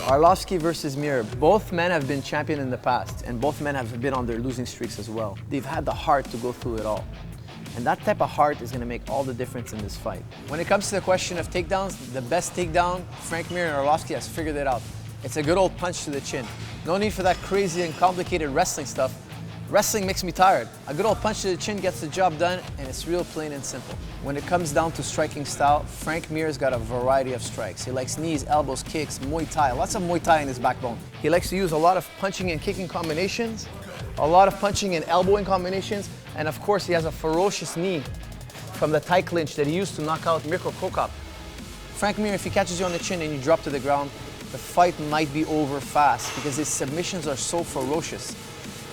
Arlovski versus Mir. Both men have been champion in the past, and both men have been on their losing streaks as well. They've had the heart to go through it all. And that type of heart is going to make all the difference in this fight. When it comes to the question of takedowns, the best takedown, Frank Mir and Arlovski has figured it out. It's a good old punch to the chin. No need for that crazy and complicated wrestling stuff. Wrestling makes me tired. A good old punch to the chin gets the job done, and it's real plain and simple. When it comes down to striking style, Frank Mir's got a variety of strikes. He likes knees, elbows, kicks, Muay Thai, lots of Muay Thai in his backbone. He likes to use a lot of punching and kicking combinations, a lot of punching and elbowing combinations, and of course he has a ferocious knee from the Thai clinch that he used to knock out Mirko Krokop. Frank Mir, if he catches you on the chin and you drop to the ground, the fight might be over fast because his submissions are so ferocious.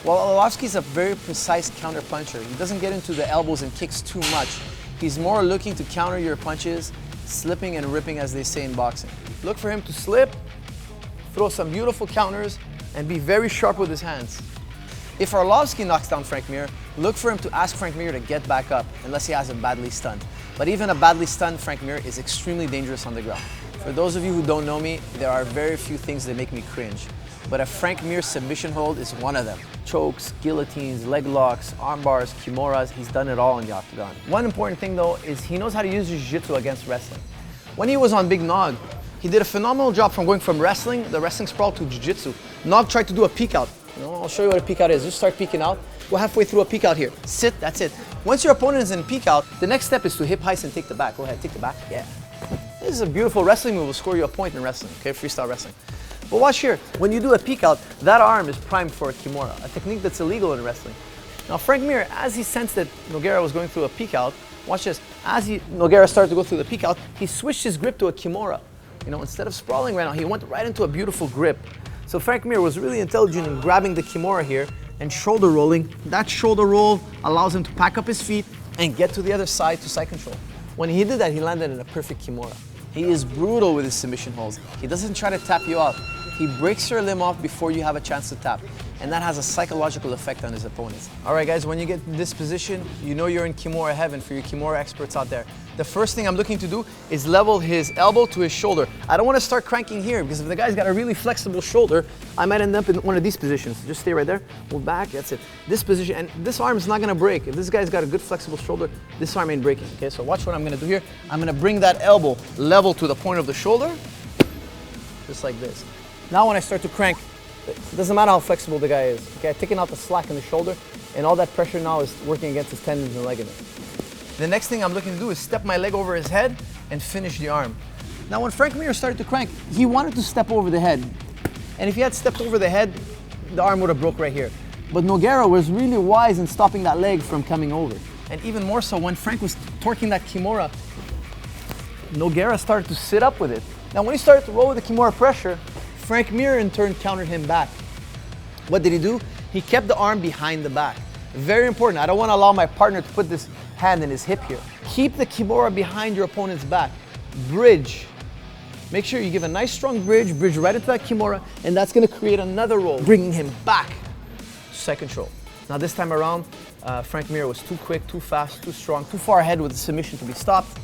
While Arlovski's a very precise counter puncher, he doesn't get into the elbows and kicks too much. He's more looking to counter your punches, slipping and ripping as they say in boxing. Look for him to slip, throw some beautiful counters, and be very sharp with his hands. If Arlovski knocks down Frank Mir, look for him to ask Frank Mir to get back up unless he has him badly stunned. But even a badly stunned Frank Mir is extremely dangerous on the ground. For those of you who don't know me, there are very few things that make me cringe. But a Frank Mir submission hold is one of them. Chokes, guillotines, leg locks, arm bars, kimuras, he's done it all in the octagon. One important thing though is he knows how to use jiu-jitsu against wrestling. When he was on Big Nog, he did a phenomenal job from going from wrestling, the wrestling sprawl, to jiu-jitsu. Nog tried to do a peek out. I'll show you what a peek out is. Just start peeking out. Go halfway through a peek out here. Sit, that's it. Once your opponent is in peek out, the next step is to hip heist and take the back. Go ahead, take the back. Yeah. This is a beautiful wrestling move. Will score you a point in wrestling, okay? Freestyle wrestling. But watch here, when you do a peek out, that arm is primed for a kimura, a technique that's illegal in wrestling. Now Frank Mir, as he sensed that Nogueira was going through a peek out, watch this, as Nogueira started to go through the peek out, he switched his grip to a kimura. Instead of sprawling right now, he went right into a beautiful grip. So Frank Mir was really intelligent in grabbing the kimura here and shoulder rolling. That shoulder roll allows him to pack up his feet and get to the other side to side control. When he did that, he landed in a perfect kimura. He is brutal with his submission holds. He doesn't try to tap you out. He breaks your limb off before you have a chance to tap. And that has a psychological effect on his opponents. All right, guys, when you get in this position, you know you're in kimura heaven for your kimura experts out there. The first thing I'm looking to do is level his elbow to his shoulder. I don't want to start cranking here because if the guy's got a really flexible shoulder, I might end up in one of these positions. Just stay right there, move back, that's it. This position, and this arm is not going to break. If this guy's got a good flexible shoulder, this arm ain't breaking, okay? So watch what I'm going to do here. I'm going to bring that elbow level to the point of the shoulder, just like this. Now when I start to crank, it doesn't matter how flexible the guy is. Okay, I've taken out the slack in the shoulder, and all that pressure now is working against his tendons and ligaments. The next thing I'm looking to do is step my leg over his head and finish the arm. Now when Frank Mir started to crank, he wanted to step over the head. And if he had stepped over the head, the arm would have broke right here. But Nogueira was really wise in stopping that leg from coming over. And even more so, when Frank was torquing that kimura, Nogueira started to sit up with it. Now when he started to roll with the kimura pressure, Frank Mir in turn countered him back. What did he do? He kept the arm behind the back. Very important. I don't want to allow my partner to put this hand in his hip here. Keep the kimura behind your opponent's back. Bridge. Make sure you give a nice strong bridge right into that kimura, and that's going to create another roll, bringing him back to side control. Now this time around, Frank Mir was too quick, too fast, too strong, too far ahead with the submission to be stopped.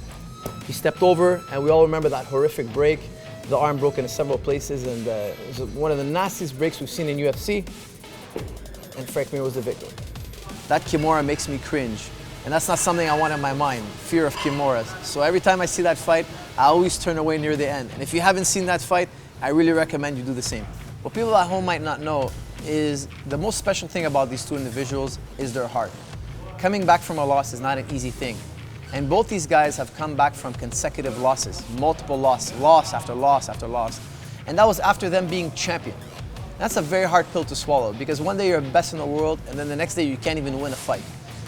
He stepped over, and we all remember that horrific break. The arm broke in several places, and it was one of the nastiest breaks we've seen in UFC, and Frank Mir was the victor. That kimura makes me cringe, and that's not something I want in my mind, fear of kimuras. So every time I see that fight, I always turn away near the end. And if you haven't seen that fight, I really recommend you do the same. What people at home might not know is the most special thing about these two individuals is their heart. Coming back from a loss is not an easy thing. And both these guys have come back from consecutive losses, multiple losses, loss after loss after loss. And that was after them being champion. That's a very hard pill to swallow because one day you're the best in the world and then the next day you can't even win a fight.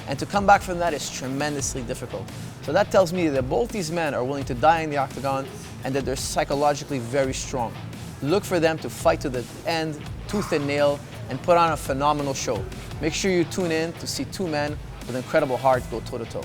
And to come back from that is tremendously difficult. So that tells me that both these men are willing to die in the octagon and that they're psychologically very strong. Look for them to fight to the end, tooth and nail, and put on a phenomenal show. Make sure you tune in to see two men with incredible heart go toe-to-toe.